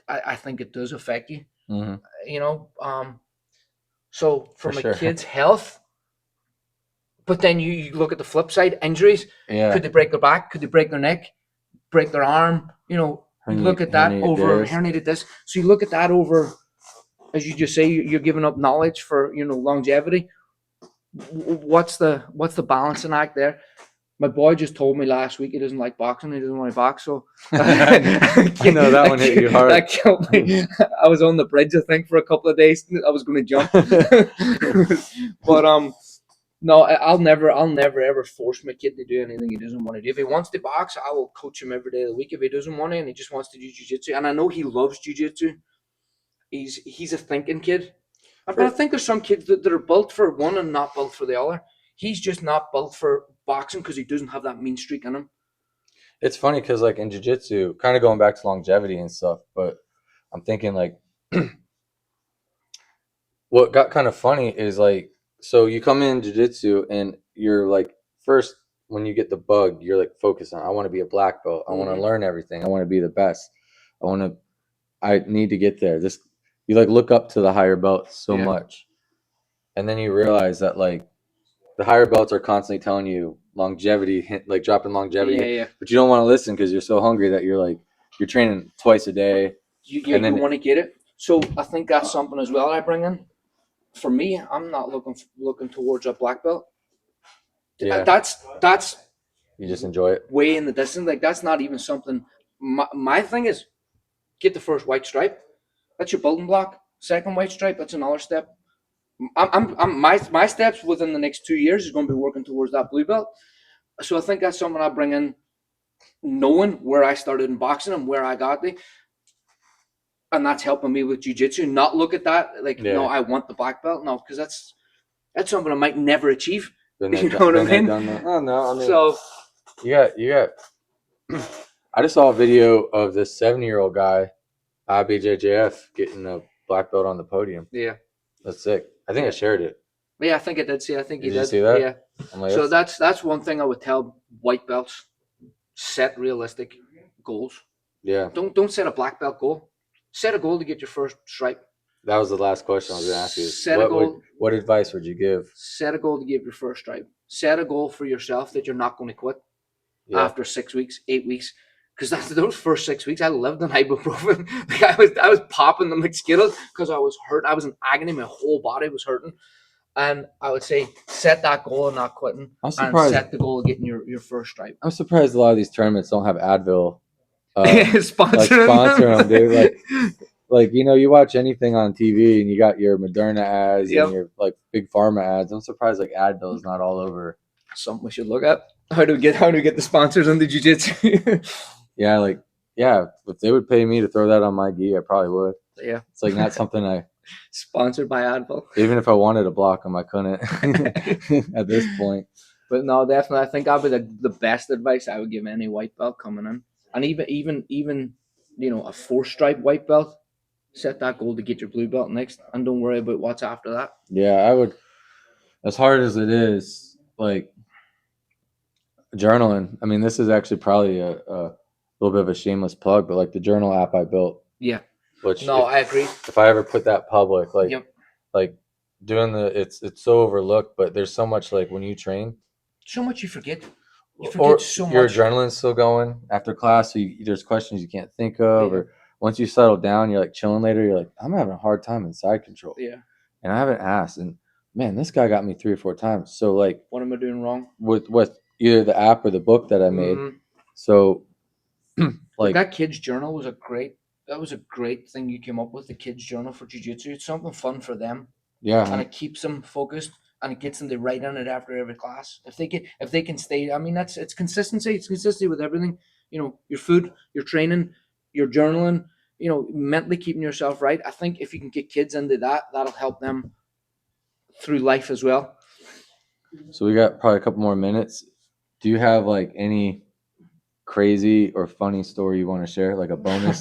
I think it does affect you. Mm-hmm. So for my kids' health, but then you look at the flip side, injuries. Yeah. Could they break their back? Could they break their neck? Break their arm? You look at that over herniated disc. So you look at that over, as you just say, you're giving up knowledge for longevity. What's the balancing act there? My boy just told me last week he doesn't like boxing. He doesn't want to box. So that one hit you hard. That killed me. I was on the bridge, I think, for a couple of days. I was going to jump, but no, I'll never ever force my kid to do anything he doesn't want to do. If he wants to box, I will coach him every day of the week. If he doesn't want to and he just wants to do jiu-jitsu, and I know he loves jiu-jitsu, he's a thinking kid. But I think there's some kids that are built for one and not built for the other. He's just not built for boxing because he doesn't have that mean streak in him. It's funny because like in jiu-jitsu, kind of going back to longevity and stuff, but I'm thinking like what got kind of funny is like, so you come in jiu-jitsu and you're like, first when you get the bug, you're like focused on, I want to be a black belt. I want to learn everything. I want to be the best. I need to get there. You like look up to the higher belts so much. And then you realize that like the higher belts are constantly telling you longevity, like dropping longevity. But you don't want to listen because you're so hungry that you're training twice a day. You want to get it. So I think that's something as well I bring in. For me, I'm not looking towards a black belt. Yeah. That's you just enjoy it. Way in the distance. Like that's not even something my thing is get the first white stripe. That's your building block. Second white stripe, that's another step. My steps within the next 2 years is going to be working towards that blue belt. So I think that's something I bring in, knowing where I started in boxing and where I got there. And that's helping me with jiu-jitsu. Not look at that like, no, I want the black belt. No, because that's something I might never achieve. You know what I mean? Oh no, I mean, so you got. I just saw a video of this 70-year-old guy, IBJJF, getting a black belt on the podium. Yeah, that's sick. I think I shared it. Yeah, I think I did see. I think he did. did. You see that? Yeah. Like, so that's one thing I would tell white belts: set realistic goals. Yeah. Don't set a black belt goal. Set a goal to get your first stripe. That was the last question I was going to ask you. Set a goal. What advice would you give? Set a goal to get your first stripe. Set a goal for yourself that you're not going to quit after 6 weeks, 8 weeks. Because those first 6 weeks, I lived on ibuprofen. Like I was popping them like Skittles because I was hurt. I was in agony. My whole body was hurting. And I would say set that goal of not quitting. I'm surprised. And set the goal of getting your first stripe. I'm surprised a lot of these tournaments don't have Advil sponsor them, dude. Like, you know, you watch anything on TV and you got your Moderna ads and your like big pharma ads. I'm surprised like Advil is not all over. Something we should look at. How do we get the sponsors on the jiu-jitsu? If they would pay me to throw that on my gi, I probably would. Yeah. It's like not something I sponsored by Advil. Even if I wanted to block them, I couldn't at this point. But no, definitely, I think that'd be the best advice I would give any white belt coming in. And even you know, a 4-stripe white belt, set that goal to get your blue belt next, and don't worry about what's after that. Yeah, I would. As hard as it is, like journaling. I mean, this is actually probably a little bit of a shameless plug, but like the journal app I built. Yeah. Which I agree. If I ever put that public, like, like doing it's so overlooked, but there's so much like when you train, so much you forget. You forget so much. Your adrenaline's still going after class, so there's questions you can't think of, or once you settle down, you're like chilling later. You're like, I'm having a hard time in side control. Yeah. And I haven't asked, and man, this guy got me 3 or 4 times. So like, what am I doing wrong with either the app or the book that I made? Mm-hmm. So like that kids journal was a great thing you came up with. The kids journal for jiu-jitsu. It's something fun for them. Yeah. And it keeps them focused. And it gets them to write on it after every class. If they can stay, I mean, it's consistency. It's consistency with everything. You know, your food, your training, your journaling. You know, mentally keeping yourself right. I think if you can get kids into that, that'll help them through life as well. So we got probably a couple more minutes. Do you have like any crazy or funny story you want to share, like a bonus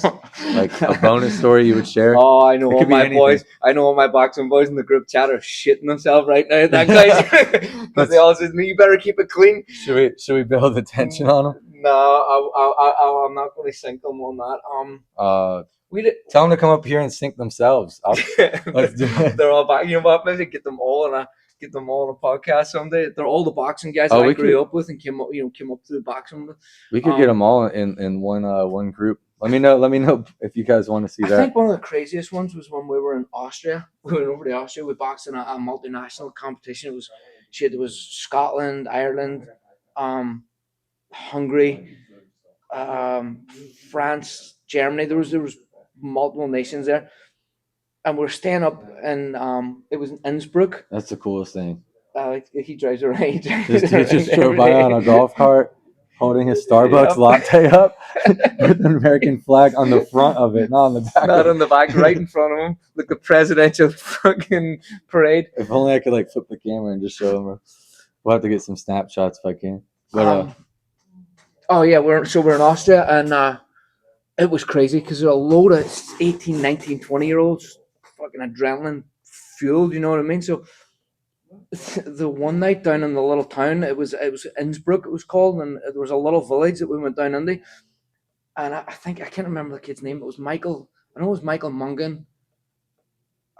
story you would share? Oh, I know all my boys. I know all my boxing boys in the group chat are shitting themselves right now. That guy's because they all said, "You better keep it clean." Should we build the tension on them? No, I'm not going to sink them on that. Tell them to come up here and sink themselves. Let's do it. They're all back. You know what? Maybe get them all on a podcast someday. They're all the boxing guys I grew up with and came up to the boxing with. We could get them all in one group. Let me know if you guys want to see that. I think one of the craziest ones was when we were in Austria. We went over to Austria. We boxed in a multinational competition. It was Scotland, Ireland, Hungary, France, Germany. There was multiple nations there. And we're staying up in it was in Innsbruck. That's the coolest thing. He drives around. This dude just drove by on a golf cart holding his Starbucks latte up with an American flag on the front of it, not on the back. Not on the back, right in front of him, like the presidential fucking parade. If only I could like flip the camera and just show them. We'll have to get some snapshots if I can. But we're in Austria, and it was crazy because there were a load of 18, 19, 20-year-olds, fucking adrenaline fueled, you know what I mean? So the one night down in the little town, it was Innsbruck, it was called, and there was a little village that we went down into, and I think, I can't remember the kid's name. It was Michael. I know it was Michael Mungan.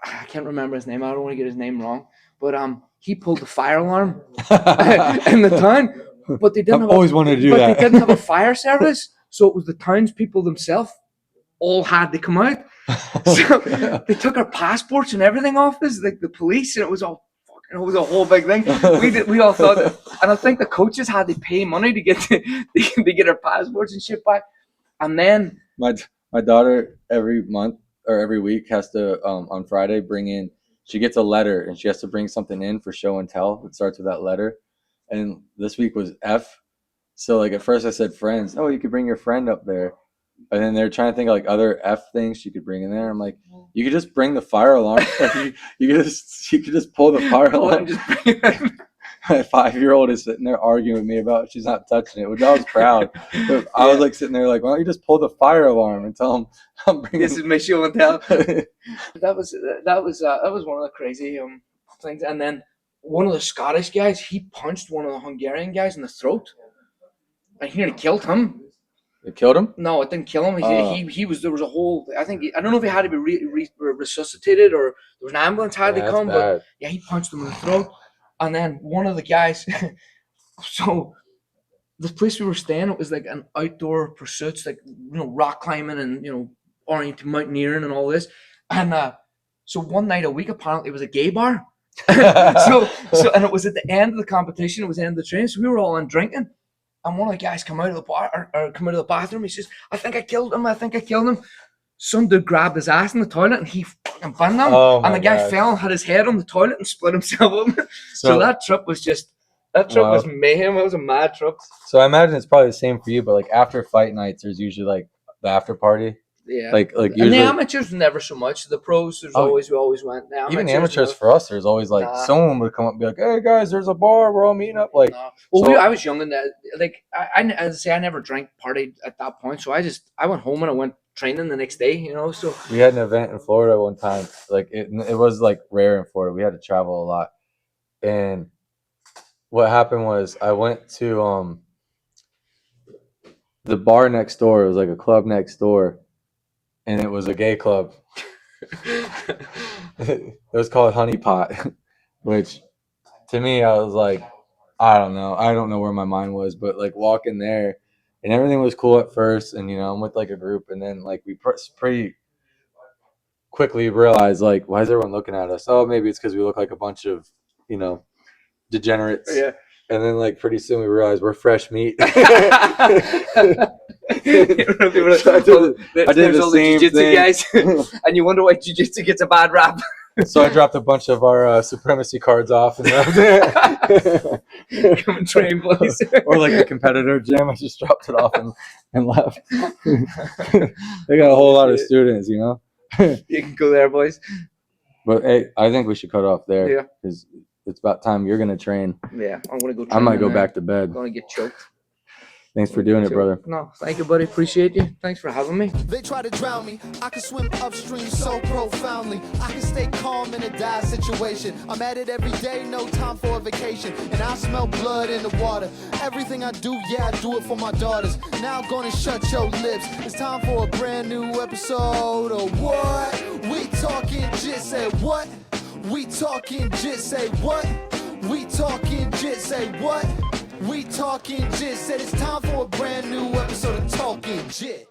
I can't remember his name. I don't want to get his name wrong, but he pulled the fire alarm in the town, but they didn't. Wanted to do that. They didn't have a fire service, so it was the townspeople themselves all had to come out. So they took our passports and everything off us, like the police, and it was a whole big thing. We all thought, and I think the coaches had to pay money to get our passports and shit back. And then My daughter every month or every week has to on Friday bring in. She gets a letter and she has to bring something in for show and tell. It starts with that letter, and this week was F. So like at first I said friends. Oh, you could bring your friend up there, and then they're trying to think of like other F things she could bring in there. I'm like, you could just bring the fire alarm. Like you could just pull the fire alarm. My 5-year-old is sitting there arguing with me about she's not touching it, which I was proud. But I was like sitting there like, why don't you just pull the fire alarm and tell them I'm bringing. This is my show and tell. That was one of the crazy things. And then one of the Scottish guys, he punched one of the Hungarian guys in the throat, and he nearly killed him. It killed him? No, it didn't kill him. He was, there was a whole, I don't know if he had to be resuscitated or there was an ambulance had to come, but yeah, he punched him in the throat. And then one of the guys, so the place we were staying, it was like an outdoor pursuits, like, rock climbing and, oriented mountaineering and all this. And so one night a week, apparently it was a gay bar. so and it was at the end of the competition, it was the end of the training, so we were all in drinking. And one of the guys come out of the bar or come out of the bathroom. He says, I think I killed him. Some dude grabbed his ass in the toilet and he fucking banned him. And the guy fell and had his head on the toilet and split himself open. So that trip was was mayhem. It was a mad trip. So I imagine it's probably the same for you, but like after fight nights, there's usually like the after party. Yeah. Like usually, and the amateurs never so much. The pros, we always went. Even the amateurs for us, there's always like someone would come up and be like, "Hey guys, there's a bar. We're all meeting up." Like, I was young and like I never drank, partied at that point. So I went home and I went training the next day. So we had an event in Florida one time. Like it was like rare in Florida. We had to travel a lot, and what happened was I went to the bar next door. It was like a club next door. And it was a gay club. It was called Honey Pot, which to me, I was like, I don't know. I don't know where my mind was, but like walking there and everything was cool at first. And, I'm with like a group. And then like we pretty quickly realized like, why is everyone looking at us? Oh, maybe it's because we look like a bunch of, degenerates. Yeah. And then like pretty soon we realized we're fresh meat. I did the same jiu-jitsu thing. Guys, and you wonder why jiu-jitsu gets a bad rap. So I dropped a bunch of our supremacy cards off and come and train, boys. Or like a competitor gym, I just dropped it off and left. They got a whole lot of students, You can go there, boys. But hey, I think we should cut off there. Yeah, because it's about time you're gonna train. Yeah, I'm gonna go. I might go back to bed. I'm gonna get choked. Thanks for doing it, brother. No, thank you, buddy. Appreciate you. Thanks for having me. They try to drown me. I can swim upstream so profoundly. I can stay calm in a dire situation. I'm at it every day, no time for a vacation. And I smell blood in the water. Everything I do, I do it for my daughters. Now I'm gonna shut your lips. It's time for a brand new episode of What? We talking jit, say what? We talking jit, say what? We talking jit, say what? We talking jit, said it's time for a brand new episode of Talking Jit.